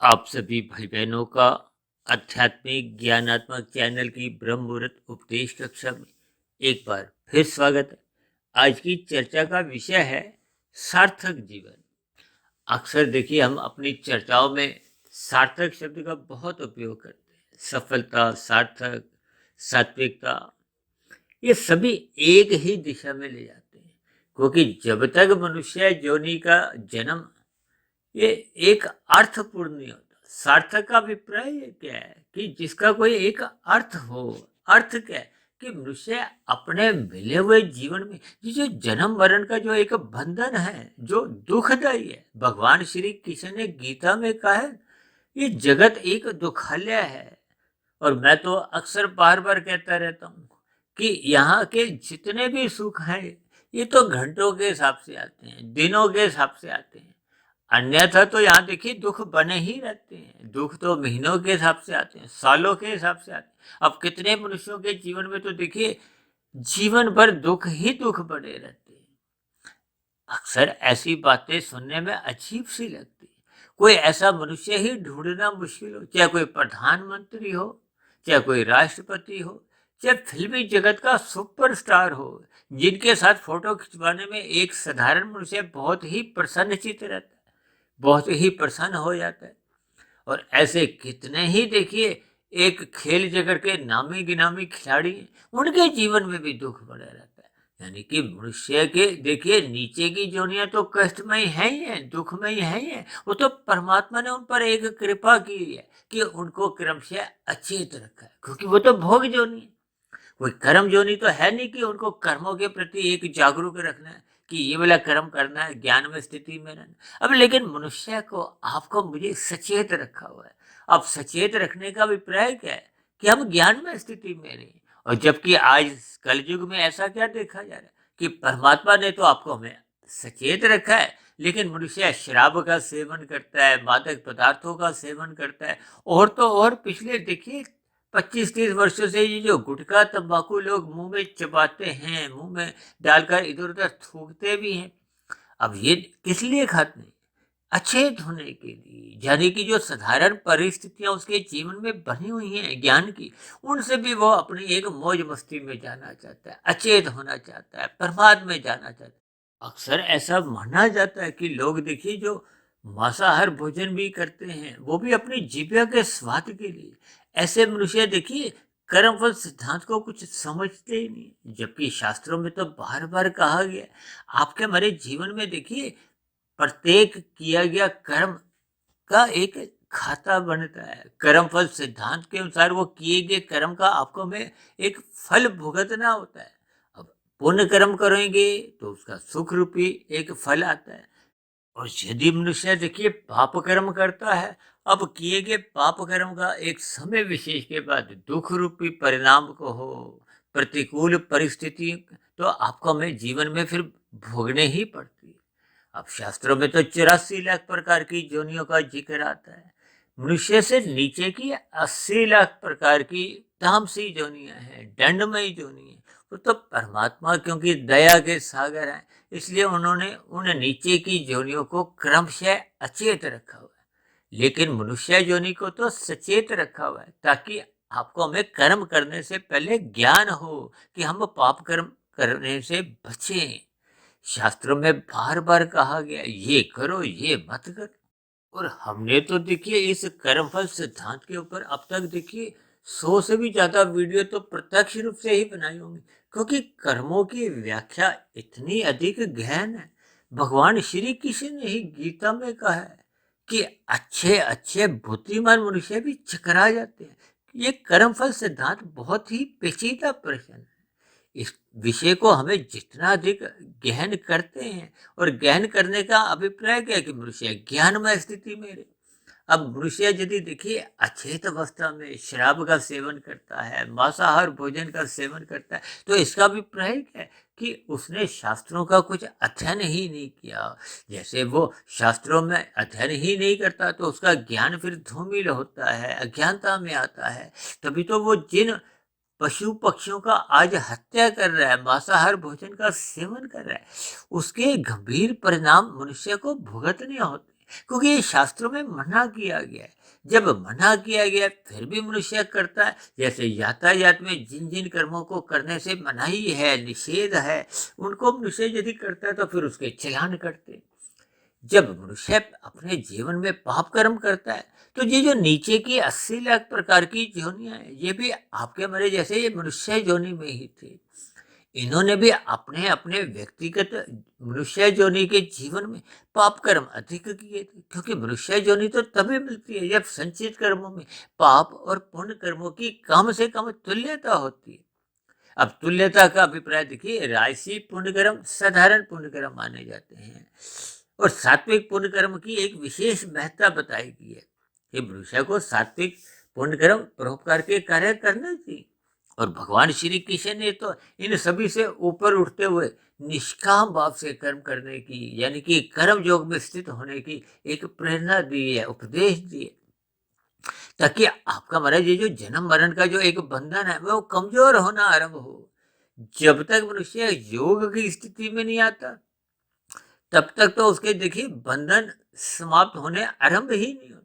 आप सभी भाई बहनों का आध्यात्मिक ज्ञानात्मक चैनल की ब्रह्म मुहूर्त उपदेश कक्षा में एक बार फिर स्वागत है। आज की चर्चा का विषय है सार्थक जीवन। अक्सर देखिए हम अपनी चर्चाओं में सार्थक शब्द का बहुत उपयोग करते हैं। सफलता, सार्थक, सात्विकता, ये सभी एक ही दिशा में ले जाते हैं, क्योंकि जब तक मनुष्य योनि का जन्म ये एक अर्थपूर्ण नहीं होता। सार्थक का अभिप्राय क्या है कि जिसका कोई एक अर्थ हो। अर्थ क्या है कि मनुष्य अपने मिले हुए जीवन में ये जो जन्म मरण का जो एक बंधन है जो दुखदायी है, भगवान श्री कृष्ण ने गीता में कहा है ये जगत एक दुखालय है। और मैं तो अक्सर बार बार कहता रहता हूँ कि यहाँ के जितने भी सुख हैं ये तो घंटों के हिसाब से आते हैं, दिनों के हिसाब से आते हैं। अन्यथा तो यहाँ देखिए दुख बने ही रहते हैं। दुख तो महीनों के हिसाब से आते हैं, सालों के हिसाब से आते हैं। अब कितने मनुष्यों के जीवन में तो देखिए जीवन भर दुख ही दुख बने रहते हैं। अक्सर ऐसी बातें सुनने में अजीब सी लगती है। कोई ऐसा मनुष्य ही ढूंढना मुश्किल हो, चाहे कोई प्रधानमंत्री हो, चाहे कोई राष्ट्रपति हो, चाहे फिल्मी जगत का सुपरस्टार हो, जिनके साथ फोटो खिंचवाने में एक साधारण मनुष्य बहुत ही प्रसन्नचित्त रहता है, बहुत ही प्रसन्न हो जाता है। और ऐसे कितने ही देखिए एक खेल जगत के नामी गिनामी खिलाड़ी हैं, उनके जीवन में भी दुख बना रहता है। यानी कि मनुष्य के देखिए नीचे की जोनियां तो कष्टमय है ही है, दुखमय है ही है। वो तो परमात्मा ने उन पर एक कृपा की है कि उनको क्रमशः अचेत रखा है, क्योंकि वो तो भोग जोनी है। कोई कर्म जोनी तो है नहीं कि उनको कर्मों के प्रति एक जागरूक रखना है कि ये वाला कर्म करना है, ज्ञान में स्थिति में रहना। अब लेकिन मनुष्य को आपको मुझे सचेत रखा हुआ है। अब सचेत रखने का अभिप्राय क्या है कि हम ज्ञान में स्थिति में रहें। और जबकि आज कलयुग में ऐसा क्या देखा जा रहा है कि परमात्मा ने तो आपको हमें सचेत रखा है, लेकिन मनुष्य शराब का सेवन करता है, मादक पदार्थों का सेवन करता है। और तो और पिछले देखिए 25-30 वर्षों से ये जो गुटखा तंबाकू लोग मुंह में चबाते हैं, मुंह में डालकर इधर उधर थूकते भी हैं। अब ये किस लिए खाते हैं? अचेत होने के लिए। यानी कि जो साधारण परिस्थितियां उसके जीवन में बनी हुई हैं ज्ञान की, उनसे भी वो अपनी एक मौज मस्ती में जाना चाहता है, अचेत होना चाहता है, प्रमाद में जाना चाहता है। अक्सर ऐसा माना जाता है कि लोग देखिए जो मांसाहार भोजन भी करते हैं वो भी अपनी जीविका के स्वाद के लिए। ऐसे मनुष्य देखिए कर्मफल सिद्धांत को कुछ समझते ही नहीं, जबकि शास्त्रों में तो बार बार कहा गया आपके हमारे जीवन में देखिए प्रत्येक किया गया कर्म का एक खाता बनता है। कर्म फल सिद्धांत के अनुसार वो किए गए कर्म का आपको में एक फल भुगतना होता है। अब पुण्य कर्म करेंगे तो उसका सुख रूपी एक फल आता है। और यदि मनुष्य देखिए पाप कर्म करता है, अब किए गए पाप कर्म का एक समय विशेष के बाद दुख रूपी परिणाम को हो, प्रतिकूल परिस्थिति तो आपको हमें जीवन में फिर भोगने ही पड़ती है। अब शास्त्रों में तो 84 लाख प्रकार की योनियों का जिक्र आता है। मनुष्य से नीचे की 80 लाख प्रकार की तामसी योनियां हैं, दंडमयी योनि है। वो तो परमात्मा क्योंकि दया के सागर हैं, इसलिए उन्होंने उन नीचे की योनियों को क्रमशः अचेत रखा हुआ है। लेकिन मनुष्य योनि को तो सचेत रखा हुआ है, ताकि आपको हमें कर्म करने से पहले ज्ञान हो कि हम पाप कर्म करने से बचें। शास्त्रों में बार बार कहा गया ये करो ये मत करो। और हमने तो देखिए इस कर्मफल सिद्धांत के ऊपर अब तक देखिए 100 से भी ज्यादा वीडियो तो प्रत्यक्ष रूप से ही बनाई होंगी, क्योंकि कर्मों की व्याख्या इतनी अधिक गहन है। भगवान श्री कृष्ण ने ही गीता में कहा है कि अच्छे अच्छे बुद्धिमान मनुष्य भी चकरा जाते हैं। ये कर्मफल सिद्धांत बहुत ही पेचीदा प्रश्न है। इस विषय को हमें जितना अधिक गहन करते हैं, और गहन करने का अभिप्राय क्या है कि मनुष्य ज्ञानमय स्थिति में रहे। अब मनुष्य यदि देखिए अचेत अवस्था में शराब का सेवन करता है, मांसाहार भोजन का सेवन करता है, तो इसका अभिप्राय क्या है कि उसने शास्त्रों का कुछ अध्ययन ही नहीं किया। जैसे वो शास्त्रों में अध्ययन ही नहीं करता तो उसका ज्ञान फिर धूमिल होता है, अज्ञानता में आता है। तभी तो वो जिन पशु पक्षियों का आज हत्या कर रहा है, मांसाहार भोजन का सेवन कर रहा है, उसके गंभीर परिणाम मनुष्य को भुगतने होते। क्योंकि ये शास्त्रों में मना किया गया है। जब मना किया गया फिर भी मनुष्य करता है, जैसे यातायात में जिन जिन कर्मों को करने से मनाही है, निषेध है, उनको मनुष्य यदि करता है तो फिर उसके चालान करते हैं। जब मनुष्य अपने जीवन में पाप कर्म करता है तो ये जो नीचे की 80 लाख प्रकार की योनियां हैं, ये भी आपके मेरे जैसे ये मनुष्य योनि में ही थे। इन्होंने भी अपने अपने व्यक्तिगत मनुष्य योनि के जीवन में पाप कर्म अधिक किए थे, क्योंकि मनुष्य योनि तो तभी मिलती है जब संचित कर्मों में पाप और पुण्य कर्मों की कम से कम तुल्यता होती है। अब तुल्यता का अभिप्राय देखिए, राजसी पुण्य कर्म साधारण पुण्य कर्म माने जाते हैं और सात्विक पुण्य कर्म की एक विशेष महत्ता बताई गई है कि मनुष्य को सात्विक पुण्य कर्म परोपकार के कार्य करना चाहिए। और भगवान श्री कृष्ण ने तो इन सभी से ऊपर उठते हुए निष्काम भाव से कर्म करने की, यानी कि कर्म योग में स्थित होने की एक प्रेरणा दी है, उपदेश दिए, ताकि आपका महाराज ये जो जन्म मरण का जो एक बंधन है वो कमजोर होना आरंभ हो। जब तक मनुष्य योग की स्थिति में नहीं आता तब तक तो उसके देखिए बंधन समाप्त होने आरंभ ही नहीं होते।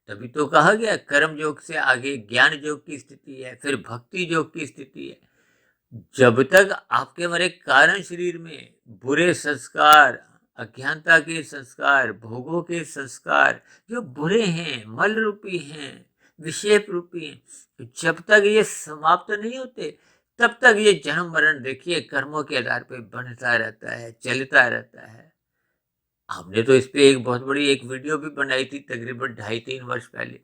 तभी तो कहा गया कर्म योग से आगे ज्ञान योग की स्थिति है, फिर भक्ति योग की स्थिति है। जब तक आपके हमारे कारण शरीर में बुरे संस्कार, अज्ञानता के संस्कार, भोगों के संस्कार जो बुरे हैं, मल रूपी हैं, विषेप रूपी हैं, तो जब तक ये समाप्त नहीं होते तब तक ये जन्म मरण देखिए कर्मों के आधार पर बनता रहता है, चलता रहता है। हमने तो इस पे एक बहुत बड़ी एक वीडियो भी बनाई थी तकरीबन 2.5-3 वर्ष पहले,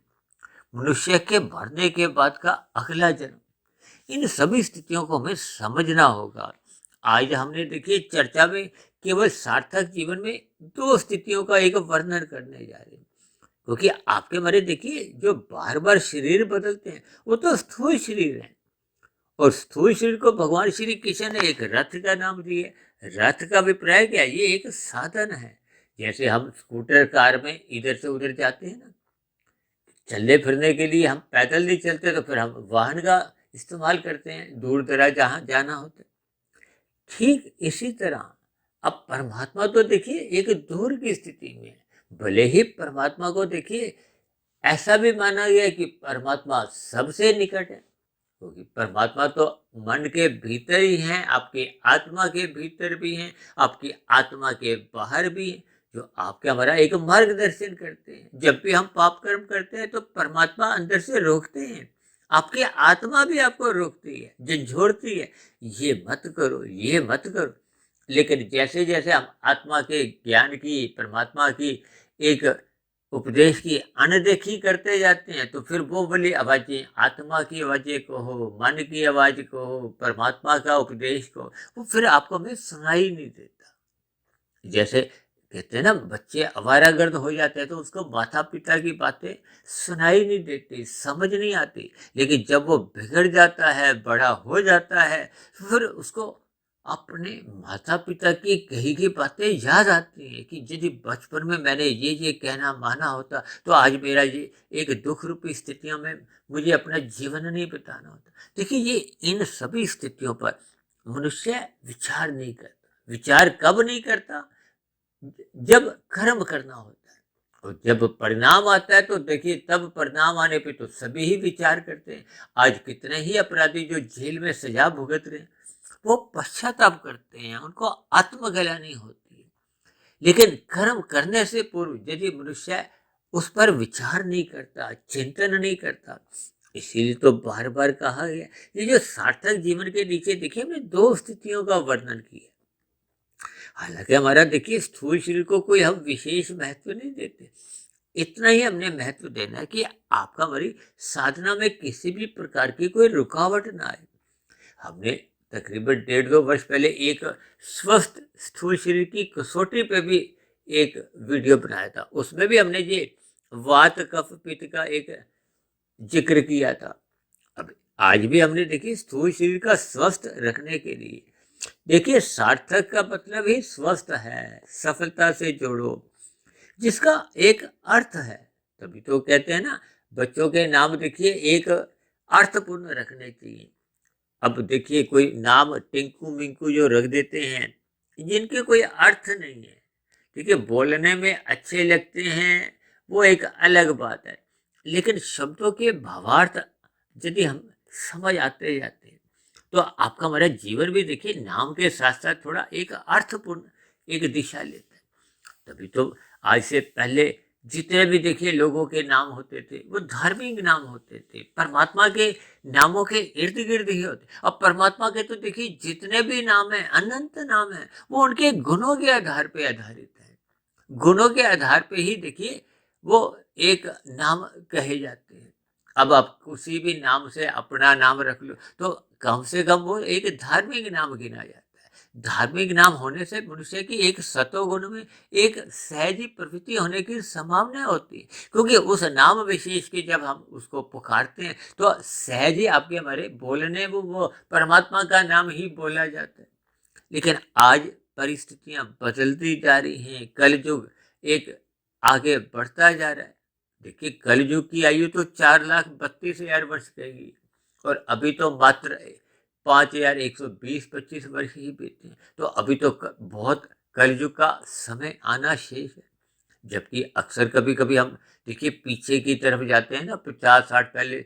मनुष्य के मरने के बाद का अगला जन्म। इन सभी स्थितियों को हमें समझना होगा। आज हमने देखिए चर्चा में केवल सार्थक जीवन में 2 स्थितियों का एक वर्णन करने जा रहे हैं, क्योंकि आपके मेरे देखिए जो बार बार शरीर बदलते हैं वो तो स्थूल शरीर है, और स्थूल शरीर को भगवान श्री कृष्ण ने एक रथ का नाम दिया। रथ का अभिप्राय क्या है? ये एक साधन है। जैसे हम स्कूटर कार में इधर से उधर जाते हैं ना, चलने फिरने के लिए हम पैदल नहीं चलते तो फिर हम वाहन का इस्तेमाल करते हैं दूर दराज जहाँ जाना होता है। ठीक इसी तरह अब परमात्मा तो देखिए एक दूर की स्थिति में है, भले ही परमात्मा को देखिए ऐसा भी माना गया है कि परमात्मा सबसे निकट है, क्योंकि परमात्मा तो मन के भीतर ही हैं, आपकी आत्मा के भीतर भी हैं, आपकी आत्मा के बाहर भी हैं, जो आपके हमारा एक मार्गदर्शन करते हैं। जब भी हम पाप कर्म करते हैं तो परमात्मा अंदर से रोकते हैं, आपकी आत्मा भी आपको रोकती है, झंझोड़ती है, ये मत करो, ये मत करो। लेकिन जैसे जैसे हम आत्मा के ज्ञान की, परमात्मा की एक उपदेश की अनदेखी करते जाते हैं तो फिर वो वाली आवाजें, आत्मा की आवाजें कहो, मन की आवाज कहो, परमात्मा का उपदेश कहो, वो फिर आपको में सुनाई नहीं देता। जैसे कहते हैं ना, बच्चे आवारागर्द हो जाते हैं तो उसको माता पिता की बातें सुनाई नहीं देती, समझ नहीं आती। लेकिन जब वो बिगड़ जाता है, बड़ा हो जाता है, फिर उसको अपने माता पिता की कही की बातें याद आती हैं कि यदि बचपन में मैंने ये कहना माना होता तो आज मेरा ये एक दुख रूपी स्थितियों में मुझे अपना जीवन नहीं बिताना होता। देखिए ये इन सभी स्थितियों पर मनुष्य विचार नहीं करता। विचार कब नहीं करता? जब कर्म करना होता है, और जब परिणाम आता है तो देखिए तब परिणाम आने पे तो सभी ही विचार करते हैं। आज कितने ही अपराधी जो जेल में सजा भुगत रहे हैं वो पश्चाताप करते हैं, उनको आत्मग्लानि होती है। लेकिन कर्म करने से पूर्व यदि मनुष्य उस पर विचार नहीं करता, चिंतन नहीं करता, इसीलिए तो बार बार कहा गया, ये जो सार्थक जीवन के नीचे देखिए हमने 2 स्थितियों का वर्णन किया। हालांकि हमारा देखिए स्थूल शरीर को कोई हम विशेष महत्व नहीं देते, इतना ही हमने महत्व देना है कि आपका हमारी साधना में किसी भी प्रकार की कोई रुकावट ना आए। हमने तकरीबन 1.5-2 वर्ष पहले एक स्वस्थ स्थूल शरीर की कसौटी पे भी एक वीडियो बनाया था, उसमें भी हमने ये वात कफ पित्त का एक जिक्र किया था। अब आज भी हमने देखिए स्थूल शरीर का स्वस्थ रखने के लिए, देखिए सार्थक का मतलब ही स्वस्थ है, सफलता से जोड़ो, जिसका एक अर्थ है। तभी तो कहते हैं ना, बच्चों के नाम देखिए एक अर्थपूर्ण रखने चाहिए। अब देखिए कोई नाम टिंकू मिंकू जो रख देते हैं, जिनके कोई अर्थ नहीं है, देखिए बोलने में अच्छे लगते हैं वो एक अलग बात है, लेकिन शब्दों के भावार्थ यदि हम समझ आते जाते हैं तो आपका हमारा जीवन भी देखिए नाम के साथ साथ थोड़ा एक अर्थपूर्ण एक दिशा लेता है। तभी तो आज से पहले जितने भी देखिए लोगों के नाम होते थे वो धार्मिक नाम होते थे, परमात्मा के नामों के इर्द गिर्द ही होते। अब परमात्मा के तो देखिए जितने भी नाम है अनंत नाम है, वो उनके गुणों के आधार पे आधारित है। गुणों के आधार पे ही देखिए वो एक नाम कहे जाते हैं। अब आप किसी भी नाम से अपना नाम रख लो तो कम से कम वो एक धार्मिक नाम गिना जाता है। धार्मिक नाम होने से मनुष्य की एक सतोगुण में एक सहजी प्रवृत्ति होने की संभावना होती है, क्योंकि उस नाम विशेष की जब हम उसको पुकारते हैं तो सहज ही आपके हमारे बोलने वो परमात्मा का नाम ही बोला जाता है। लेकिन आज परिस्थितियां बदलती जा रही हैं, कलयुग एक आगे बढ़ता जा रहा है। देखिए कलयुग की आयु तो 4,32,000 वर्ष कहेगी और अभी तो मात्र 5,120-25 वर्ष ही बीते हैं। तो अभी तो बहुत कलयुग का समय आना शेष है। जबकि अक्सर कभी कभी हम देखिए पीछे की तरफ जाते हैं ना, 50-60 पहले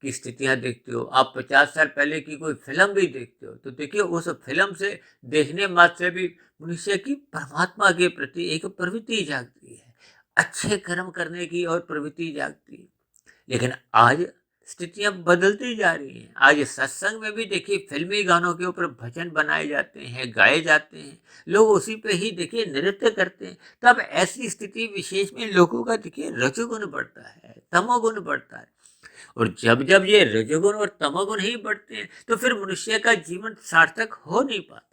की स्थितियां देखते हो, आप 50 साल पहले की कोई फिल्म भी देखते हो तो देखिए उस फिल्म से देखने मात्र से भी मनुष्य की परमात्मा के प्रति एक प्रवृत्ति जागती है, अच्छे कर्म करने की और प्रवृत्ति जागती है। लेकिन आज स्थितियां बदलती जा रही हैं। आज सत्संग में भी देखिए फिल्मी गानों के ऊपर भजन बनाए जाते हैं, गाए जाते हैं, लोग उसी पे ही देखिए नृत्य करते हैं। तब ऐसी स्थिति विशेष में लोगों का देखिए रजोगुण बढ़ता है, तमोगुण बढ़ता है। और जब जब ये रजोगुण और तमोगुण ही बढ़ते हैं तो फिर मनुष्य का जीवन सार्थक हो नहीं पाता।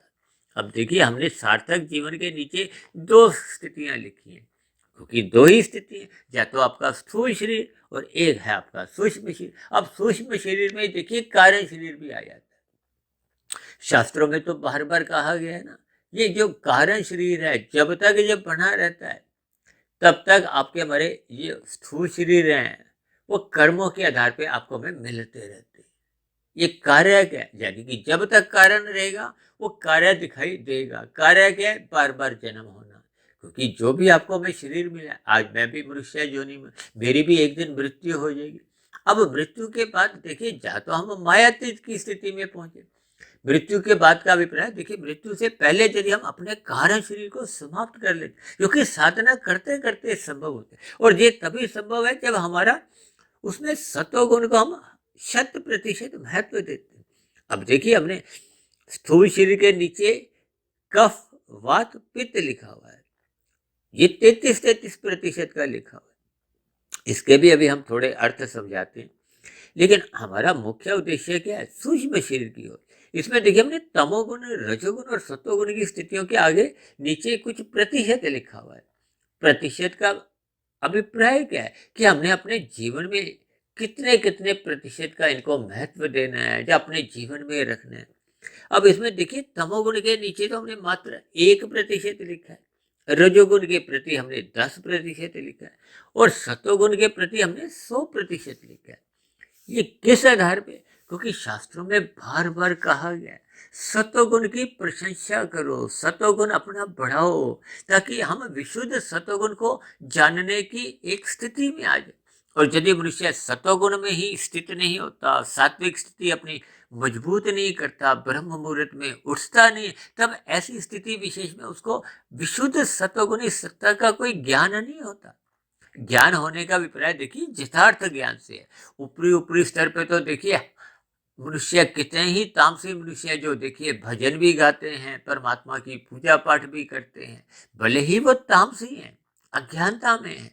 अब देखिए हमने सार्थक जीवन के नीचे दो स्थितियां लिखी हैं, क्योंकि दो ही स्थिति है, या तो आपका स्थूल शरीर और एक है आपका सूक्ष्म शरीर। अब सूक्ष्म शरीर में देखिए कारण शरीर भी आ जाता है। शास्त्रों में तो बार बार कहा गया है ना, ये जो कारण शरीर है जब तक ये बना रहता है तब तक आपके हमारे ये स्थूल शरीर हैं वो कर्मों के आधार पे आपको हमें मिलते रहते हैं। ये कार्य क्या है, यानी कि जब तक कारण रहेगा वो कार्य दिखाई देगा। कार्य क्या है, बार बार जन्म होना। क्योंकि जो भी आपको हमें शरीर मिला, आज मैं भी मनुष्य योनि में, मेरी भी एक दिन मृत्यु हो जाएगी। अब मृत्यु के बाद देखिए जा तो हम मायातीत की स्थिति में पहुंचे। मृत्यु के बाद का अभिप्राय देखिए मृत्यु से पहले यदि हम अपने कारण शरीर को समाप्त कर लेते, जो कि साधना करते करते संभव होते हैं, और ये तभी संभव है जब हमारा उसमें सत्वगुण को हम 100% महत्व देते हैं। अब देखिए हमने स्थूल शरीर के नीचे कफ वात पित्त लिखा हुआ है, ये 33-33% का लिखा हुआ है। इसके भी अभी हम थोड़े अर्थ समझाते हैं, लेकिन हमारा मुख्य उद्देश्य क्या है, सूक्ष्म शरीर की ओर। इसमें देखिए हमने तमोगुण, रजोगुण और सत्वगुण की स्थितियों के आगे नीचे कुछ प्रतिशत लिखा हुआ है। प्रतिशत का अभिप्राय क्या है कि हमने अपने जीवन में कितने कितने प्रतिशत का इनको महत्व देना है, जो अपने जीवन में रखना है। अब इसमें देखिए तमोगुण के नीचे तो हमने मात्र 1% लिखा है, रजोगुण के प्रति हमने 10% लिखा है और सतोगुण के प्रति हमने 100% लिखा है। ये किस आधार पे, क्योंकि शास्त्रों में बार बार कहा गया है सतोगुण की प्रशंसा करो, सतोगुण अपना बढ़ाओ, ताकि हम विशुद्ध सतोगुण को जानने की एक स्थिति में आ जाए। और यदि मनुष्य सतोगुण में ही स्थित नहीं होता, सात्विक स्थिति अपनी मजबूत नहीं करता, ब्रह्म मुहूर्त में उठता नहीं, तब ऐसी स्थिति विशेष में उसको विशुद्ध सतोगुणी सत्ता का कोई ज्ञान नहीं होता। ज्ञान होने का अभिप्राय देखिए यथार्थ ज्ञान से है। ऊपरी ऊपरी स्तर पे तो देखिए मनुष्य कितने ही तामसी मनुष्य जो देखिए भजन भी गाते हैं, परमात्मा की पूजा पाठ भी करते हैं, भले ही वो तामसी हैं, अज्ञानता में है,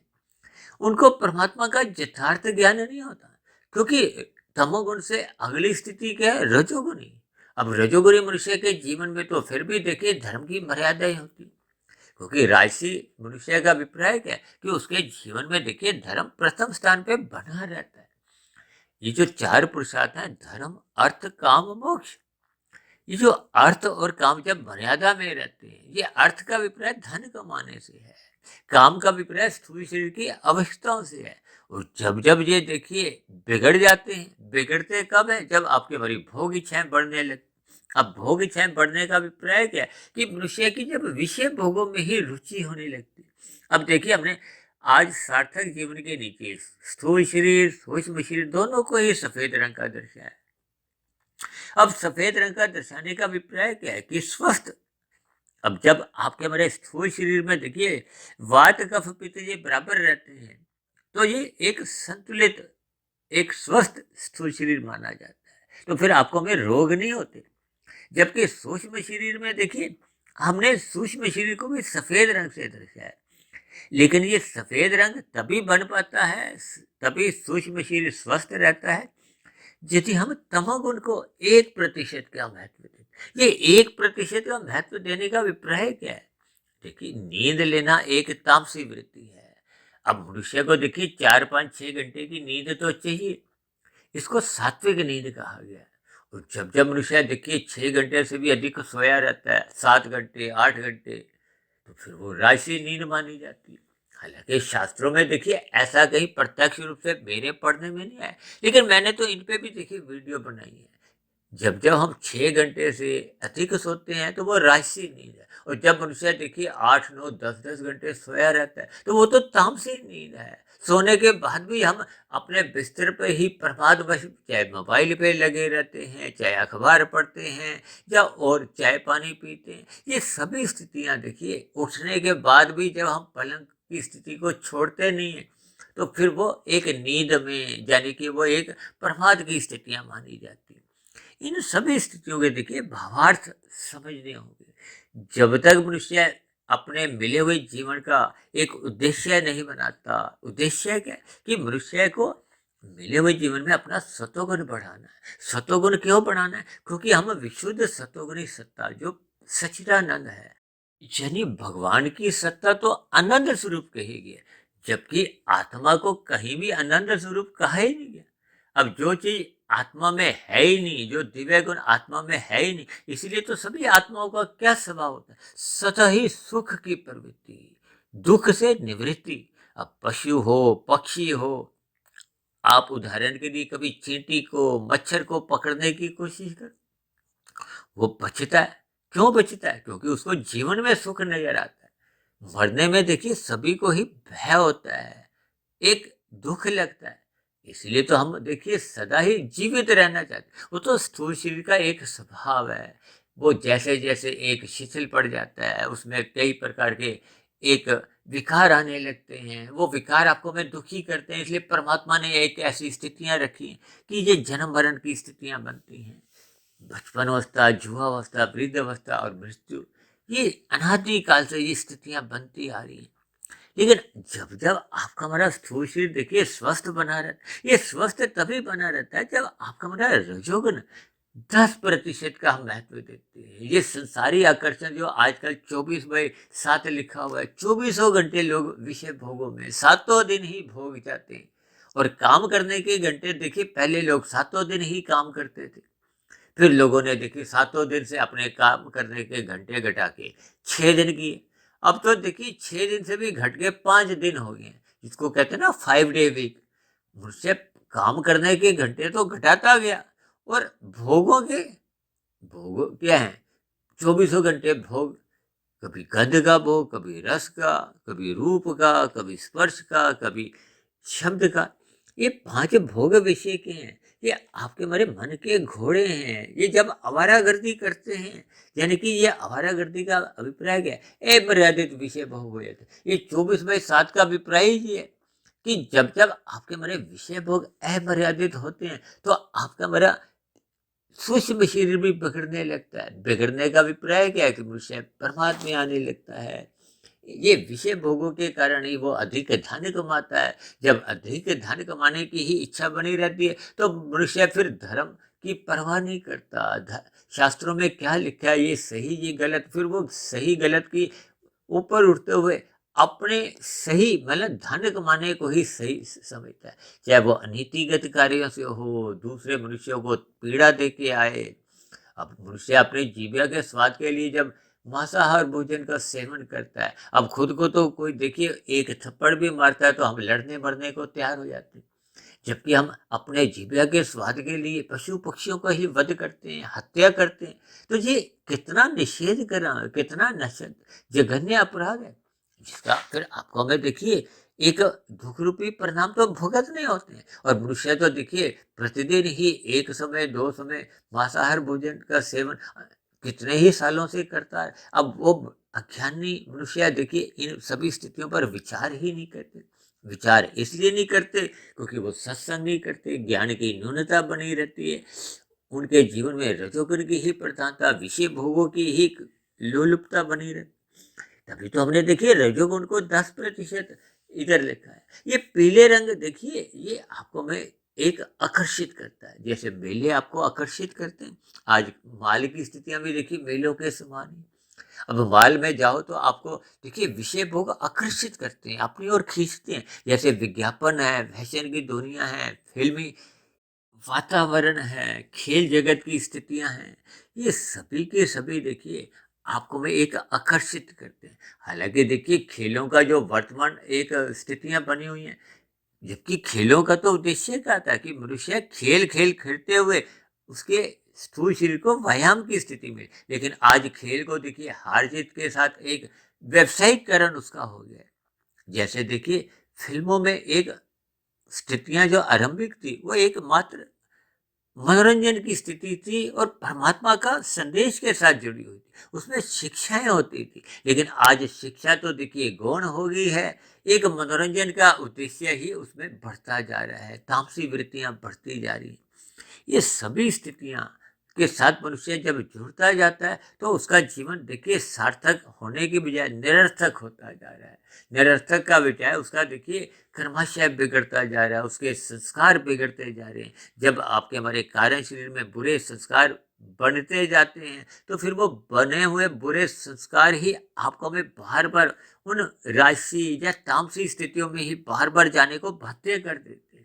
उनको परमात्मा का यथार्थ ज्ञान नहीं होता। क्योंकि तमोगुण से अगली स्थिति क्या है, रजोगुणी। अब रजोगुणी मनुष्य के जीवन में तो फिर भी देखिए धर्म की मर्यादाएं होती, क्योंकि राजसी मनुष्य का अभिप्राय क्या है कि उसके जीवन में देखिए धर्म प्रथम स्थान पे बना रहता है। ये जो 4 पुरुषार्थ हैं, धर्म अर्थ काम मोक्ष, ये जो अर्थ और काम जब मर्यादा में रहते हैं, ये अर्थ का अभिप्राय धन कमाने से है, काम का अभिप्राय स्थूल शरीर की अवस्थाओं से है। और जब जब ये देखिए बिगड़ जाते हैं, बिगड़ते कब है, जब आपके भरी भोग इच्छाएं बढ़ने लगती, अब भोग इच्छाएं बढ़ने का अभिप्राय क्या है कि मनुष्य की जब विषय भोगों में ही रुचि होने लगती है। अब देखिए, हमने आज सार्थक जीवन के नीचे स्थूल शरीर सूक्ष्म शरीर दोनों को ही सफेद रंग का दर्शाया है। अब सफेद रंग का दर्शाने का अभिप्राय क्या है कि स्वस्थ। अब जब आपके हमारे स्थूल शरीर में देखिए वात कफ पित्त ये बराबर रहते हैं, तो ये एक संतुलित, एक स्वस्थ स्थूल शरीर माना जाता है। तो फिर आपको में रोग नहीं होते। जबकि सूक्ष्म शरीर में देखिए, हमने सूक्ष्म शरीर को भी सफेद रंग से दर्शाया है। लेकिन ये सफेद रंग तभी बन पाता है, तभी सूक्ष्म शरीर स्वस्थ रहता है, यदि हम तमोगुण को 1% का महत्व दें। ये 1% का महत्व देने का अभिप्राय क्या है? देखिए, नींद लेना एक तामसी वृत्ति है। अब मनुष्य को देखिए 4, 5, 6 घंटे की नींद तो चाहिए। इसको सात्विक नींद कहा गया है। और जब जब मनुष्य देखिए 6 घंटे से भी अधिक सोया रहता है, 7 घंटे 8 घंटे, तो फिर वो राजसी नींद मानी जाती है। हालांकि शास्त्रों में देखिए ऐसा कहीं प्रत्यक्ष रूप से मेरे पढ़ने में नहीं आया, लेकिन मैंने तो इन पे भी देखिए वीडियो बनाई है। जब जब हम 6 घंटे से अधिक सोते हैं तो वो राजसी नींद है, और जब मनुष्य देखिए 8, 9, 10 घंटे सोया रहता है तो वो तो तामसी नींद है। सोने के बाद भी हम अपने बिस्तर पर ही प्रभातवश चाहे मोबाइल पे लगे रहते हैं, चाहे अखबार पढ़ते हैं, या और चाय पानी पीते हैं। ये सभी स्थितियां देखिए उठने के बाद भी जब हम पलंग की स्थिति को छोड़ते नहीं है, तो फिर वो एक नींद में, यानी कि वो एक प्रभात की स्थितियां मानी जाती है। इन सभी स्थितियों के देखिए भावार्थ समझने होंगे। जब तक मनुष्य अपने मिले हुए जीवन का एक उद्देश्य नहीं बनाता। उद्देश्य क्या है कि मनुष्य को मिले हुए जीवन में अपना सतोगुण बढ़ाना है। सतोगुण क्यों बढ़ाना है? क्योंकि हम विशुद्ध सतोगुणी सत्ता जो सच्चिदानंद है, यानी भगवान की सत्ता तो आनंद स्वरूप कही गई है, जबकि आत्मा को कहीं भी आनंद स्वरूप कहा ही नहीं गया। अब जो चीज आत्मा में है ही नहीं, जो दिव्य गुण आत्मा में है ही नहीं, इसलिए तो सभी आत्माओं का क्या स्वभाव होता है? सतह ही सुख की प्रवृत्ति, दुख से निवृत्ति। अब पशु हो पक्षी हो, आप उदाहरण के लिए कभी चींटी को मच्छर को पकड़ने की कोशिश कर, वो बचता है। क्यों बचता है? क्योंकि उसको जीवन में सुख नजर आता है। मरने में देखिए सभी को ही भय होता है, एक दुख लगता है। इसलिए तो हम देखिए सदा ही जीवित रहना चाहते हैं। वो तो स्थूल शरीर का एक स्वभाव है। वो जैसे जैसे एक शिथिल पड़ जाता है, उसमें कई प्रकार के एक विकार आने लगते हैं। वो विकार आपको में दुखी करते हैं। इसलिए परमात्मा ने एक ऐसी स्थितियां रखी हैं कि ये जन्म मरण की स्थितियां बनती हैं। बचपन अवस्था, युवावस्था, वृद्ध अवस्था और मृत्यु, ये अनादि काल से ये स्थितियां बनती आ रही हैं। लेकिन जब जब आपका हमारा स्थूल शरीर देखिए स्वस्थ बना रहता है, ये स्वस्थ तभी बना रहता है जब आपका हमारा रजोगुण 10% का हम महत्व देते हैं। ये संसारी आकर्षण जो आजकल 24/7 लिखा हुआ है, 2400 घंटे लोग विषय भोगों में, 7 दिन ही भोग जाते हैं। और काम करने के घंटे देखिए, पहले लोग 7 दिन ही काम करते थे, फिर लोगों ने देखिए 7 दिन से अपने काम करने के घंटे घटा के 6 दिन किए। अब तो देखिए 6 दिन से भी घट के 5 दिन हो गए, जिसको कहते हैं ना 5 डे वीक। मुझसे काम करने के घंटे तो घटाता गया, और भोगों क्या है? 2400 घंटे भोग। कभी गंध का भोग, कभी रस का, कभी रूप का, कभी स्पर्श का, कभी शब्द का। ये 5 भोग विषय के हैं। ये आपके हमारे मन के घोड़े हैं। ये जब आवारागर्दी करते हैं, यानी कि ये आवारागर्दी का अभिप्राय क्या है? अमर्यादित विषय भोग हो जाते हैं। ये 24/7 का अभिप्राय ही है कि जब जब आपके हमारे विषय भोग अमर्यादित होते हैं, तो आपका हमारा सूक्ष्म शरीर भी बिगड़ने लगता है। बिगड़ने का अभिप्राय क्या है? कि मनुष्य परमात्मा में आने लगता है। ये विषय भोगों के कारण ही वो अधिक धन कमाता है। जब अधिक धन कमाने की ही इच्छा बनी रहती है, तो मनुष्य फिर धर्म की परवाह नहीं करता। शास्त्रों में क्या लिखा है, ये सही ये गलत, फिर वो सही गलत की ऊपर उठते हुए अपने सही मतलब धन कमाने को ही सही समझता है। चाहे वो अनीतिगत कार्यों से हो, दूसरे मनुष्यों को पीड़ा दे के आए। अब मनुष्य अपने जीविका के स्वाद के लिए जब मांसाहार भोजन का सेवन करता है, अब खुद को तो कोई देखिए एक थप्पड़ भी मारता है तो हम लड़ने मरने को तैयार हो जाते हैं। जबकि हम अपने जीविका के स्वाद के लिए पशु पक्षियों का ही वध करते हैं, हत्या करते हैं। तो ये कितना निषेध करना, कितना जघन्य अपराध है, जिसका फिर आपको हमें देखिए एक दुख रूपी परिणाम तो भुगतने होते हैं। और मनुष्य तो देखिए प्रतिदिन ही एक समय, दो समय मांसाहार भोजन का सेवन कितने ही सालों से करता है। अब वो अज्ञानी मनुष्य देखिए इन सभी स्थितियों पर विचार ही नहीं करते। विचार इसलिए नहीं करते क्योंकि वो सत्संग नहीं करते, ज्ञान की न्यूनता बनी रहती है, उनके जीवन में रजोगुण की ही प्रधानता, विषय भोगों की ही लोलुपता बनी रहती। तभी तो हमने देखिए रजोगुण को 10% इधर लिखा है। ये पीले रंग देखिए, ये आपको में एक आकर्षित करता है, जैसे मेले आपको आकर्षित करते हैं। आज माल की स्थितियां भी देखिए मेलों के समान ही। अब माल में जाओ तो आपको देखिए विषय भोग आकर्षित करते हैं, अपनी ओर खींचते हैं। जैसे विज्ञापन है, फैशन की दुनिया है, फिल्मी वातावरण है, खेल जगत की स्थितियां हैं, ये सभी के सभी देखिए आपको में एक आकर्षित करते हैं। हालांकि देखिए खेलों का जो वर्तमान एक स्थितियां बनी हुई हैं, जबकि खेलों का तो उद्देश्य क्या था कि मनुष्य खेल खेल खेलते हुए उसके स्थूल शरीर को व्यायाम की स्थिति में, लेकिन आज खेल को देखिए हार जीत के साथ एक व्यवसायिकरण उसका हो गया है। जैसे देखिए फिल्मों में एक स्थितियां जो आरंभिक थी वो एक मात्र मनोरंजन की स्थिति थी और परमात्मा का संदेश के साथ जुड़ी हुई थी, उसमें शिक्षाएं होती थी। लेकिन आज शिक्षा तो देखिए गौण हो गई है, एक मनोरंजन का उद्देश्य ही उसमें बढ़ता जा रहा है, तामसी वृत्तियां बढ़ती जा रही हैं। ये सभी स्थितियां के साथ मनुष्य जब जुड़ता जाता है तो उसका जीवन देखिए सार्थक होने की बजाय निरर्थक होता जा रहा है। निरर्थक का बजाय उसका देखिए क्रमशः बिगड़ता जा रहा है, उसके संस्कार बिगड़ते जा रहे हैं। जब आपके हमारे कारण शरीर में बुरे संस्कार बनते जाते हैं तो फिर वो बने हुए बुरे संस्कार ही आपको में बार बार उन राशि या तामसी स्थितियों में ही बार बार जाने को बाध्य कर देते हैं।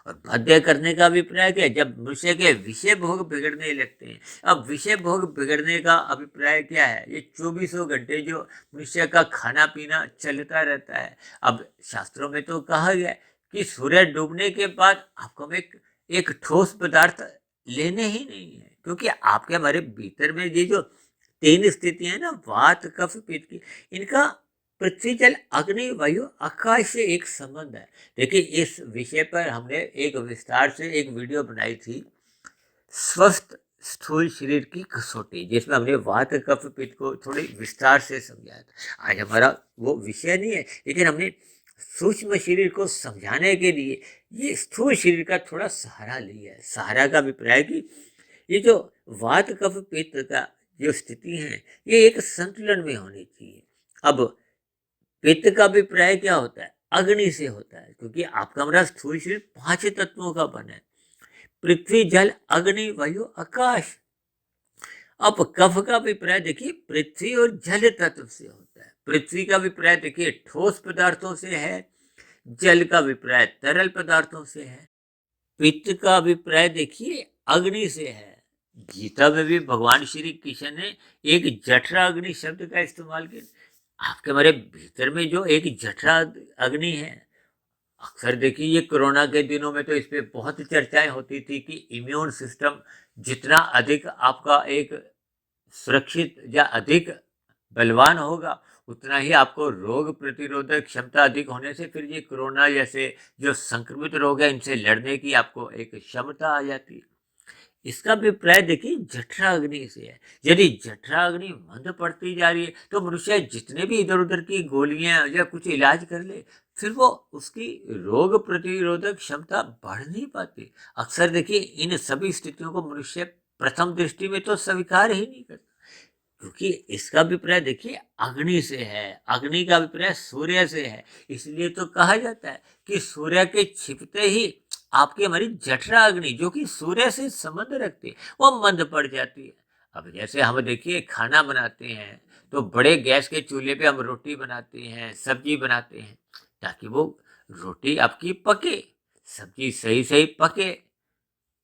और बाध्य करने का अभिप्राय क्या है? जब मनुष्य के विषय भोग बिगड़ने लगते हैं। अब विषय भोग बिगड़ने का अभिप्राय क्या है? ये 24 घंटे जो मनुष्य का खाना पीना चलता रहता है। अब शास्त्रों में तो कहा गया है कि सूर्य डूबने के बाद आपको में एक ठोस पदार्थ लेने ही नहीं है, क्योंकि आपके हमारे भीतर में ये जो 3 स्थितियां हैं ना, वात कफ पित्त की, इनका पृथ्वी जल अग्नि वायु आकाश से एक संबंध है। देखिए इस विषय पर हमने एक विस्तार से एक वीडियो बनाई थी, स्वस्थ स्थूल शरीर की कसौटी, जिसमें हमने वात कफ पित्त को थोड़ी विस्तार से समझाया था। आज हमारा वो विषय नहीं है, लेकिन हमने सूक्ष्म शरीर को समझाने के लिए ये स्थूल शरीर का थोड़ा सहारा लिया है। सहारा का अभिप्राय कि ये जो वात कफ पित्त का जो स्थिति है, ये एक संतुलन में होनी चाहिए। अब पित्त का अभिप्राय क्या होता है? अग्नि से होता है, क्योंकि आपका हमारा स्थूल शरीर 5 तत्वों का बना है, पृथ्वी जल अग्नि वायु आकाश। अब कफ का अभिप्राय देखिए पृथ्वी और जल तत्व से होता है। पृथ्वी का अभिप्राय देखिए ठोस पदार्थों से है, जल का अभिप्राय तरल पदार्थों से है, पित्त का अभिप्राय देखिए अग्नि से है। गीता में भी भगवान श्री कृष्ण ने एक जठरा अग्नि शब्द का इस्तेमाल किया। आपके हमारे भीतर में जो एक जठरा अग्नि है, अक्सर देखिए ये कोरोना के दिनों में तो इस पे बहुत चर्चाएं होती थी कि इम्यून सिस्टम जितना अधिक आपका एक सुरक्षित या अधिक बलवान होगा, उतना ही आपको रोग प्रतिरोधक क्षमता अधिक होने से फिर ये कोरोना जैसे जो संक्रमित रोग है इनसे लड़ने की आपको एक क्षमता आ जाती है। इसका अभिप्राय देखिए जठरा अग्नि से है। यदि जठरा अग्नि मंद पड़ती जा रही है तो मनुष्य जितने भी इधर उधर की गोलियां या कुछ इलाज कर ले, फिर वो उसकी रोग प्रतिरोधक क्षमता बढ़ नहीं पाती। अक्सर देखिए इन सभी स्थितियों को मनुष्य प्रथम दृष्टि में तो स्वीकार ही नहीं करता, क्योंकि इसका अभिप्राय देखिए अग्नि से है, अग्नि का अभिप्राय सूर्य से है। इसलिए तो कहा जाता है कि सूर्य के छिपते ही आपकी हमारी जठरा अग्नि जो कि सूर्य से संबंध रखती है वो मंद पड़ जाती है। अब जैसे हम देखिए खाना बनाते हैं तो बड़े गैस के चूल्हे पे हम रोटी बनाते हैं, सब्जी बनाते हैं, ताकि वो रोटी आपकी पके, सब्जी सही सही पके।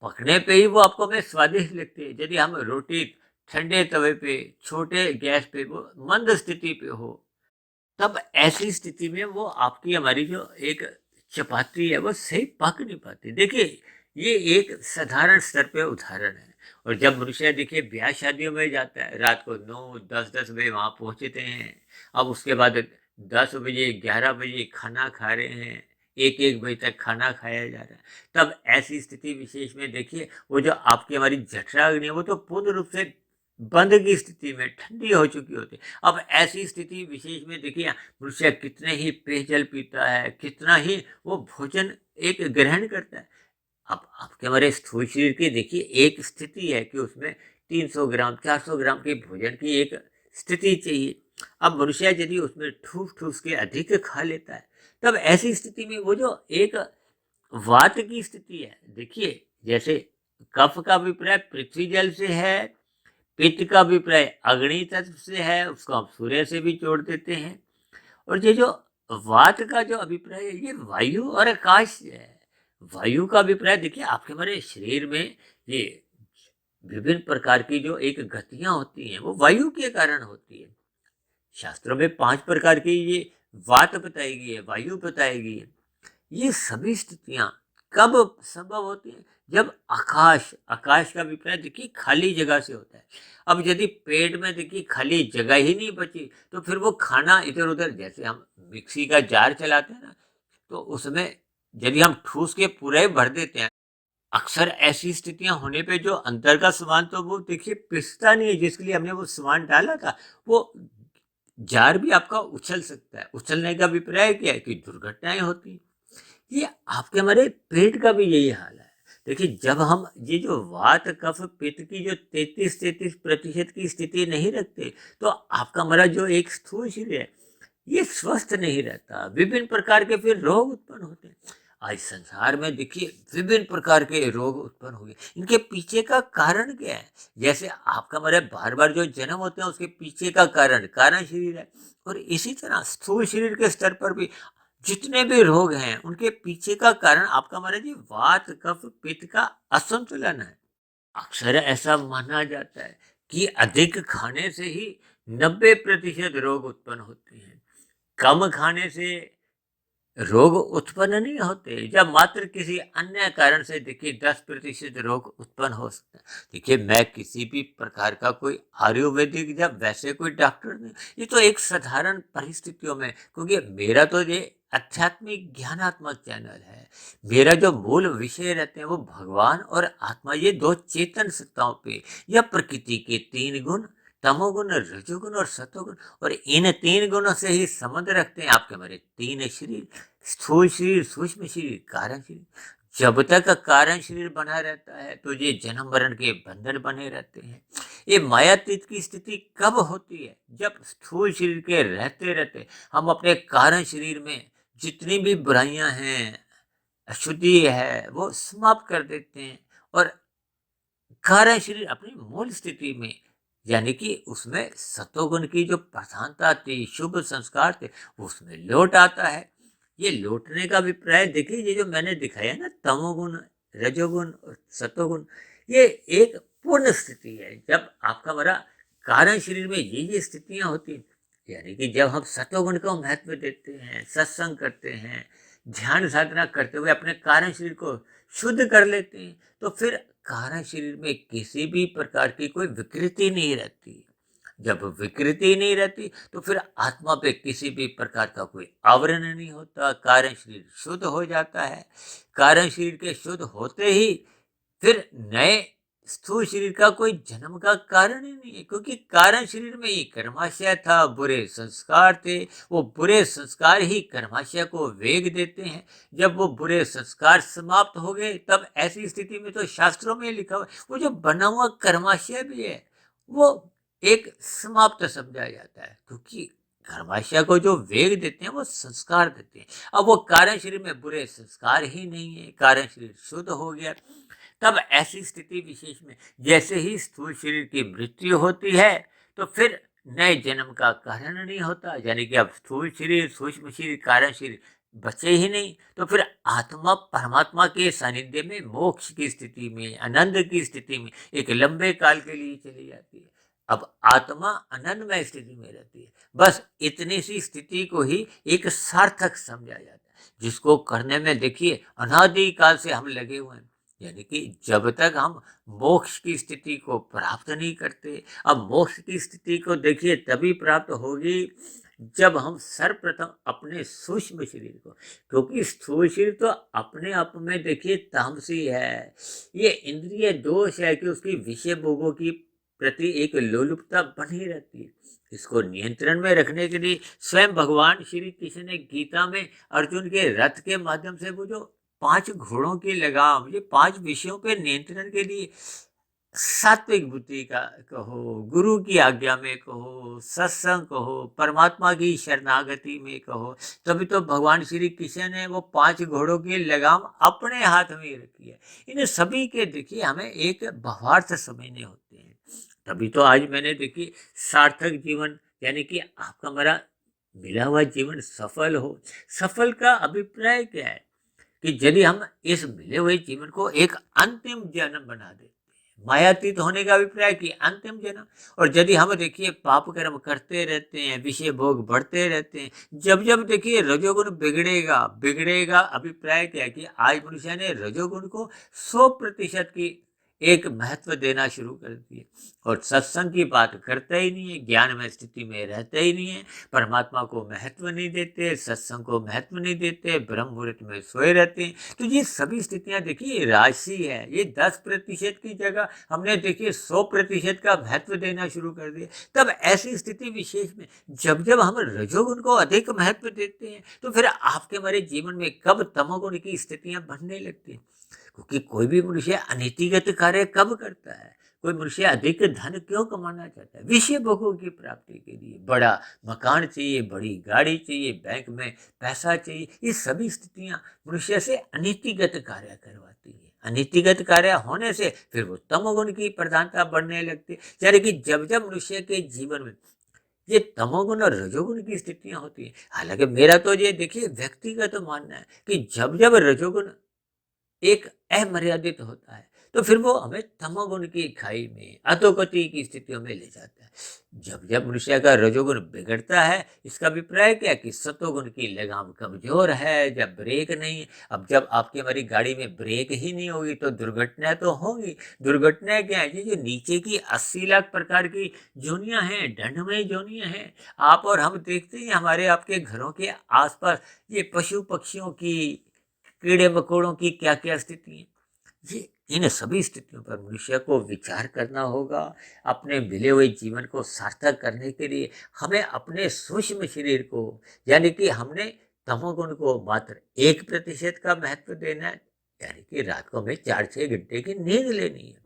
पकने पे ही वो आपको में स्वादिष्ट लगती है। यदि हम रोटी ठंडे तवे पे छोटे गैस पे वो मंद स्थिति पे हो, तब ऐसी स्थिति में वो आपकी हमारी जो एक चपाती है वो सही पक नहीं पाती। देखिए, ये एक साधारण स्तर पे उदाहरण है। और जब मनुष्य देखिए ब्याह शादियों में जाता है, रात को 9-10 बजे वहाँ पहुँचते हैं। अब उसके बाद 10 बजे 11 बजे खाना खा रहे हैं, 1-1 बजे तक खाना खाया जा रहा है। तब ऐसी स्थिति विशेष में देखिए, वो जो आपकी हमारी जठराग्नि है वो तो पूर्ण रूप से बंद की स्थिति में ठंडी हो चुकी होती है। अब ऐसी स्थिति विशेष में देखिए, मनुष्य कितने ही पेयजल पीता है, कितना ही वो भोजन एक ग्रहण करता है। अब आपके हमारे स्थूल शरीर की देखिए एक स्थिति है कि उसमें 300 ग्राम 400 ग्राम के भोजन की एक स्थिति चाहिए। अब मनुष्य यदि उसमें ठूस ठूस के अधिक खा लेता है, तब ऐसी स्थिति में वो जो एक वात की स्थिति है, देखिए जैसे कफ का अभिप्राय पृथ्वी जल से है, पित्त का अभिप्राय अग्नि तत्व से है, उसको हम सूर्य से भी जोड़ देते हैं। और ये जो वात का जो अभिप्राय है, ये वायु और आकाश से है। वायु का अभिप्राय देखिए, आपके हमारे शरीर में ये विभिन्न प्रकार की जो एक गतियां होती हैं, वो वायु के कारण होती है। शास्त्रों में 5 प्रकार की ये वात बताई गई है, वायु बताई गई है। ये सभी स्थितियां कब संभव होती हैं? जब आकाश आकाश का अभिप्राय देखिए खाली जगह से होता है। अब यदि पेट में देखिए खाली जगह ही नहीं बची, तो फिर वो खाना इधर उधर, जैसे हम मिक्सी का जार चलाते हैं ना, तो उसमें यदि हम ठूस के पूरा ही भर देते हैं, अक्सर ऐसी स्थितियां होने पे जो अंदर का सामान तो वो देखिए पिसता नहीं है, जिसके लिए हमने वो सामान डाला था, वो जार भी आपका उछल सकता है। उछलने का अभिप्राय क्या है कि दुर्घटनाएं होती हैं। ये आपके हमारे पेट का भी यही हाल है। देखिए, जब हम ये जो वात कफ पित्त की जो 33-33% की स्थिति नहीं रखते, तो आपका हमारा जो एक स्थूल शरीर है, ये स्वस्थ नहीं रहता। विभिन्न प्रकार के फिर रोग उत्पन्न होते हैं। आज संसार में देखिए विभिन्न प्रकार के रोग उत्पन्न हो गए। इनके पीछे का कारण क्या है? जैसे आपका हमारे बार बार जो जन्म होते हैं, उसके पीछे का कारण शरीर है। और इसी तरह स्थूल शरीर के स्तर पर भी जितने भी रोग हैं, उनके पीछे का कारण आपका हमारा जी वात कफ पित्त का असंतुलन है। अक्सर ऐसा माना जाता है कि अधिक खाने से ही 90% रोग उत्पन्न होते हैं। कम खाने से रोग उत्पन्न नहीं होते। जब मात्र किसी अन्य कारण से देखिए 10% रोग उत्पन्न हो सकता है। देखिए, मैं किसी भी प्रकार का कोई आयुर्वेदिक या वैसे कोई डॉक्टर नहीं, ये तो एक साधारण परिस्थितियों में, क्योंकि मेरा तो ये आध्यात्मिक ज्ञानात्मक चैनल है। मेरा जो मूल विषय रहते हैं वो भगवान और आत्मा, ये दो चेतन सत्ताओं पे, या प्रकृति के 3 गुण, तमोगुण रजोगुण और सतोगुण, और इन 3 गुणों से ही संबंध रखते हैं आपके हमारे 3 शरीर, स्थूल शरीर, सूक्ष्म शरीर, कारण शरीर। जब तक कारण शरीर बना रहता है, तो ये जन्म मरण के बंधन बने रहते हैं। ये मायातीत की स्थिति कब होती है? जब स्थूल शरीर के रहते रहते हम अपने कारण शरीर में जितनी भी बुराइयां हैं, अशुद्धि है, वो समाप्त कर देते हैं, और कारण शरीर अपनी मूल स्थिति में, यानी कि उसमें सतोगुण की जो प्रधानता थी, शुभ संस्कार थे, उसमें लौट आता है। ये लौटने का अभिप्राय देखिए, ये जो मैंने दिखाया ना, तमोगुण रजोगुण और सतोगुण, ये एक पूर्ण स्थिति है। जब आपका हमारा कारण शरीर में ये स्थितियां होती हैं, यानी कि जब हम सतोगुण को महत्व देते हैं, सत्संग करते हैं, ध्यान साधना करते हुए अपने कारण शरीर को शुद्ध कर लेते हैं, तो फिर कारण शरीर में किसी भी प्रकार की कोई विकृति नहीं रहती। जब विकृति नहीं रहती, तो फिर आत्मा पे किसी भी प्रकार का कोई आवरण नहीं होता, कारण शरीर शुद्ध हो जाता है। कारण शरीर के शुद्ध होते ही फिर नए स्थूल शरीर का कोई जन्म का कारण ही नहीं है, क्योंकि कारण शरीर में ही कर्माशय था, बुरे संस्कार थे। वो बुरे संस्कार ही कर्माशय को वेग देते हैं। जब वो बुरे संस्कार समाप्त हो गए, तब ऐसी स्थिति में तो शास्त्रों में लिखा हुआ है, वो जो बना हुआ कर्माशय भी है, वो एक समाप्त समझा जाता है, क्योंकि कर्माशय को जो वेग देते हैं वो संस्कार देते हैं। अब वो कारण शरीर में बुरे संस्कार ही नहीं है, कारण शरीर शुद्ध हो गया। तब ऐसी स्थिति विशेष में जैसे ही स्थूल शरीर की मृत्यु होती है, तो फिर नए जन्म का कारण नहीं होता। यानी कि अब स्थूल शरीर, सूक्ष्म शरीर, कारण शरीर बचे ही नहीं, तो फिर आत्मा परमात्मा के सानिध्य में, मोक्ष की स्थिति में, आनंद की स्थिति में एक लंबे काल के लिए चली जाती है। अब आत्मा आनंदमय स्थिति में रहती है। बस इतनी सी स्थिति को ही एक सार्थक समझा जाता है। जिसको करने में देखिए अनादि काल से हम लगे हुए हैं। यानी कि जब तक हम मोक्ष की स्थिति को प्राप्त नहीं करते, अब मोक्ष की स्थिति को देखिए तभी प्राप्त होगी जब हम सर्वप्रथम अपने सूक्ष्म शरीर को, क्योंकि स्थूल शरीर तो अपने आप में देखिए तामसी है, ये इंद्रिय दोष है कि उसकी विषय भोगों की प्रति एक लोलुपता बनी रहती है। इसको नियंत्रण में रखने के लिए स्वयं भगवान श्री कृष्ण ने गीता में अर्जुन के रथ के माध्यम से वो जो 5 घोड़ों की लगाम, ये 5 विषयों पे नियंत्रण के लिए सात्विक बुद्धि का कहो, गुरु की आज्ञा में कहो, सत्संग कहो, परमात्मा की शरणागति में कहो, तभी तो भगवान श्री कृष्ण ने वो 5 घोड़ों की लगाम अपने हाथ में रखी है। इन सभी के देखिए हमें एक भावार्थ समझने होते हैं। तभी तो आज मैंने देखिए सार्थक जीवन, यानी कि आपका मेरा मिला हुआ जीवन सफल हो। सफल का अभिप्राय क्या है कि यदि हम इस मिले हुए जीवन को एक अंतिम जन्म बना देते हैं, मायातीत होने का अभिप्राय कि अंतिम जन्म। और यदि हम देखिए पाप कर्म करते रहते हैं, विषय भोग बढ़ते रहते हैं, जब जब देखिए रजोगुण बिगड़ेगा, बिगड़ेगा अभिप्राय क्या है कि आज मनुष्य ने रजोगुण को 100% की एक महत्व देना शुरू कर दिए और सत्संग की बात करता ही नहीं है, ज्ञान में स्थिति में रहता ही नहीं है, परमात्मा को महत्व नहीं देते, सत्संग को महत्व नहीं देते, ब्रह्म मुहूर्त में सोए रहते हैं। तो ये सभी स्थितियां देखिए राशि है। ये 10% की जगह हमने देखिए 100% का महत्व देना शुरू कर दिया। तब ऐसी स्थिति विशेष में जब जब हम रजोगुण को अधिक महत्व देते हैं तो फिर आपके हमारे जीवन में कब तमोगुण की स्थितियां बनने लगती हैं। क्योंकि कोई भी मनुष्य अनीतिगत कार्य कब करता है? कोई मनुष्य अधिक धन क्यों कमाना चाहता है? विषय भोगों की प्राप्ति के लिए बड़ा मकान चाहिए, बड़ी गाड़ी चाहिए, बैंक में पैसा चाहिए। ये सभी स्थितियां मनुष्य से अनीतिगत कार्य करवाती है। अनीतिगत कार्य होने से फिर वो तमोगुण की प्रधानता बढ़ने लगती है। यानी कि जब जब मनुष्य के जीवन में ये तमोगुण और रजोगुण की स्थितियां होती है, हालांकि मेरा तो ये देखिए व्यक्तिगत मानना है कि जब जब रजोगुण एक अमर्यादित होता है तो फिर वो हमें तमोगुण की खाई में, अधोगति की स्थितियों में ले जाता है। जब जब मनुष्य का रजोगुण बिगड़ता है, इसका अभिप्राय क्या है कि सतोगुण की लगाम कमजोर है, जब ब्रेक नहीं। अब जब आपकी हमारी गाड़ी में ब्रेक ही नहीं होगी तो दुर्घटना तो होगी। दुर्घटना क्या है? ये जो नीचे की 80 लाख प्रकार की जोनियां हैं, दंडमय जोनियां हैं, आप और हम देखते हैं हमारे आपके घरों के आसपास ये पशु पक्षियों की, कीड़े मकोड़ों की क्या क्या स्थिति है। ये इन सभी स्थितियों पर मनुष्य को विचार करना होगा। अपने मिले हुए जीवन को सार्थक करने के लिए हमें अपने सूक्ष्म शरीर को, यानी कि हमने तमोगुण को मात्र 1% का महत्व देना है, यानी कि रात को हमें 4-6 घंटे की नींद लेनी है।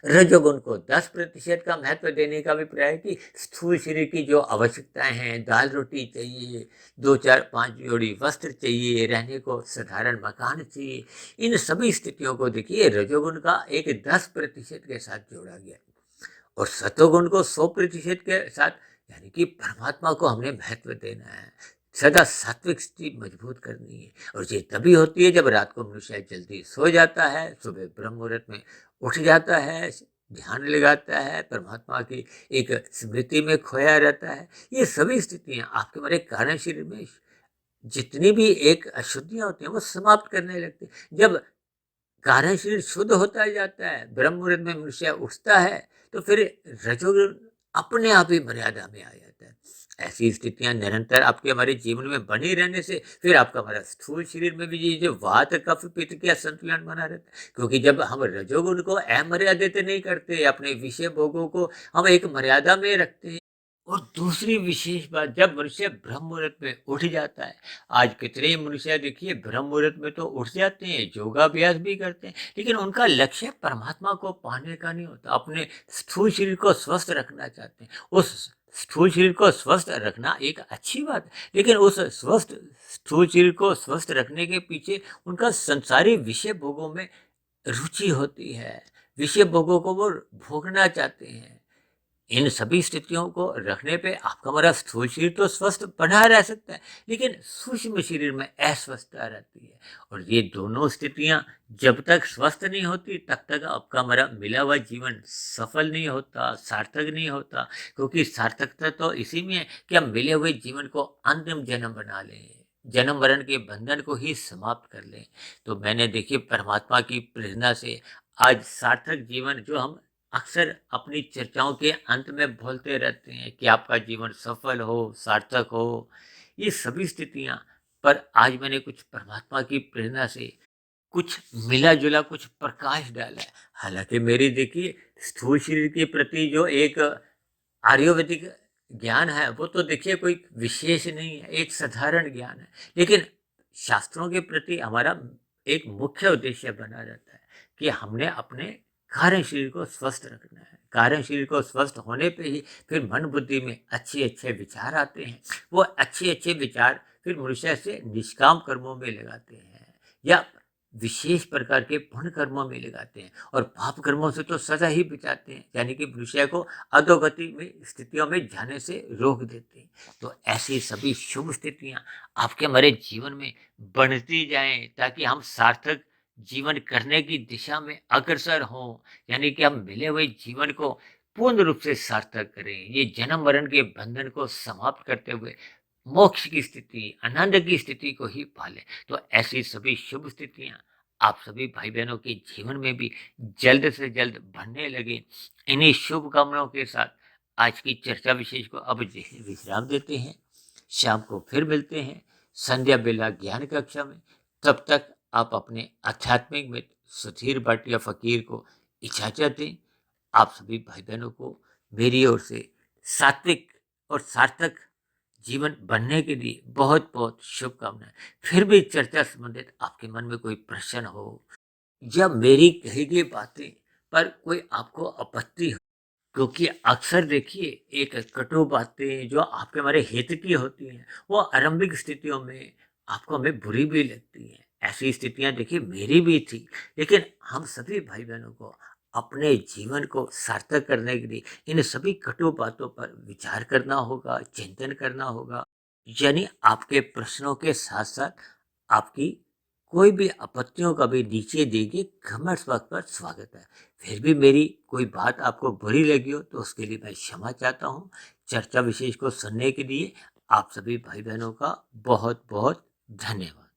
रजोगुण को 10% का महत्व देने का अभिप्राय है कि स्थूल शरीर की जो आवश्यकताएं हैं, दाल रोटी चाहिए, 2-4-5 जोड़ी वस्त्र चाहिए, रहने को साधारण मकान चाहिए, इन सभी स्थितियों को देखिए रजोगुण का एक 10% के साथ जोड़ा गया और सतोगुण को 100% के साथ, यानी कि परमात्मा को हमने महत्व देना है। सदा सात्विक स्थिति मजबूत करनी है और ये तभी होती है जब रात को मनुष्य जल्दी सो जाता है, सुबह ब्रह्म मुहूर्त में उठ जाता है, ध्यान लगाता है, परमात्मा की एक स्मृति में खोया रहता है। ये सभी स्थितियां आपके हमारे कारण शरीर में जितनी भी एक अशुद्धियां होती हैं वो समाप्त करने लगती है। जब कारण शरीर शुद्ध होता जाता है, ब्रह्म मुहूर्त में मनुष्य उठता है, तो फिर रजोगुण अपने आप ही मर्यादा में आ जाता है। ऐसी स्थितियां निरंतर आपके हमारे जीवन में बनी रहने से फिर आपका हमारा स्थूल शरीर में भी ये जो वात कफ पित्त का संतुलन बना रहता है। क्योंकि जब हम रजोगुण को अमर्यादित नहीं करते, अपने विषय भोगों को हम एक मर्यादा में रखते हैं। और दूसरी विशेष बात, जब मनुष्य ब्रह्म मुहूर्त में उठ जाता है, आज कितने मनुष्य देखिए ब्रह्म मुहूर्त में तो उठ जाते हैं, योगाभ्यास भी करते हैं, लेकिन उनका लक्ष्य परमात्मा को पाने का नहीं होता, अपने स्थूल शरीर को स्वस्थ रखना चाहते हैं। उस स्थूल शरीर को स्वस्थ रखना एक अच्छी बात है, लेकिन उस स्वस्थ स्थूल शरीर को स्वस्थ रखने के पीछे उनका संसारी विषय भोगों में रुचि होती है, विषय भोगों को वो भोगना चाहते हैं। इन सभी स्थितियों को रखने पे आपका हमारा स्थूल शरीर तो स्वस्थ बना रह सकता है, लेकिन सूक्ष्म शरीर में अस्वस्थता रहती है। और ये दोनों स्थितियां जब तक स्वस्थ नहीं होती तब तक आपका हमारा मिला हुआ जीवन सफल नहीं होता, सार्थक नहीं होता। क्योंकि सार्थकता तो इसी में है कि हम मिले हुए जीवन को अंतिम जन्म बना लें, जन्म मरण के बंधन को ही समाप्त कर लें। तो मैंने देखिए परमात्मा की प्रेरणा से आज सार्थक जीवन जो हम अक्सर अपनी चर्चाओं के अंत में बोलते रहते हैं कि आपका जीवन सफल हो, सार्थक हो, ये सभी स्थितियाँ पर आज मैंने कुछ परमात्मा की प्रेरणा से कुछ मिला-जुला कुछ प्रकाश डाला है। हालाँकि मेरी देखिए स्थूल शरीर के प्रति जो एक आयुर्वेदिक ज्ञान है वो तो देखिए कोई विशेष नहीं है, एक साधारण ज्ञान है। लेकिन शास्त्रों के प्रति हमारा एक मुख्य उद्देश्य बना रहता है कि हमने अपने कार्य शरीर को स्वस्थ रखना है। कार्य शरीर को स्वस्थ होने पे ही फिर मन बुद्धि में अच्छे-अच्छे विचार आते हैं। वो अच्छे-अच्छे विचार फिर मनुष्य से निष्काम कर्मों में लगाते हैं या विशेष प्रकार के पुण्य कर्मों में लगाते हैं और पाप कर्मों से तो सदा ही बचाते हैं, यानी कि मनुष्य को अधोगति में स्थितियों में जाने से रोक देते हैं। तो ऐसी सभी शुभ स्थितियां आपके हमारे जीवन में बढ़ती जाएं ताकि हम सार्थक जीवन करने की दिशा में अग्रसर हों, यानी कि हम मिले हुए जीवन को पूर्ण रूप से सार्थक करें, ये जन्म मरण के बंधन को समाप्त करते हुए मोक्ष की स्थिति, आनंद की स्थिति को ही पालें। तो ऐसी सभी शुभ स्थितियां आप सभी भाई बहनों के जीवन में भी जल्द से जल्द बढ़ने लगे। इन्हीं शुभकामनाओं के साथ आज की चर्चा विशेष को अब विश्राम देते हैं। शाम को फिर मिलते हैं संध्या बेला ज्ञान कक्षा में। तब तक आप अपने आध्यात्मिक मित्र सुधीर भाटिया फकीर को इजाजत दें। आप सभी भाई बहनों को मेरी ओर से सात्विक और सार्थक जीवन बनने के लिए बहुत बहुत शुभकामनाएं। फिर भी चर्चा संबंधित आपके मन में कोई प्रश्न हो या मेरी कही गई बातें पर कोई आपको आपत्ति हो, क्योंकि अक्सर देखिए एक कटु बातें जो आपके हमारे हित की होती हैं वो आरंभिक स्थितियों में आपको हमें बुरी भी लगती हैं। ऐसी स्थितियां देखिए मेरी भी थी, लेकिन हम सभी भाई बहनों को अपने जीवन को सार्थक करने के लिए इन सभी कटु बातों पर विचार करना होगा, चिंतन करना होगा। यानी आपके प्रश्नों के साथ साथ आपकी कोई भी आपत्तियों का भी नीचे देके कमेंट्स बॉक्स पर स्वागत है। फिर भी मेरी कोई बात आपको बुरी लगी हो तो उसके लिए मैं क्षमा चाहता हूँ। चर्चा विशेष को सुनने के लिए आप सभी भाई बहनों का बहुत बहुत धन्यवाद।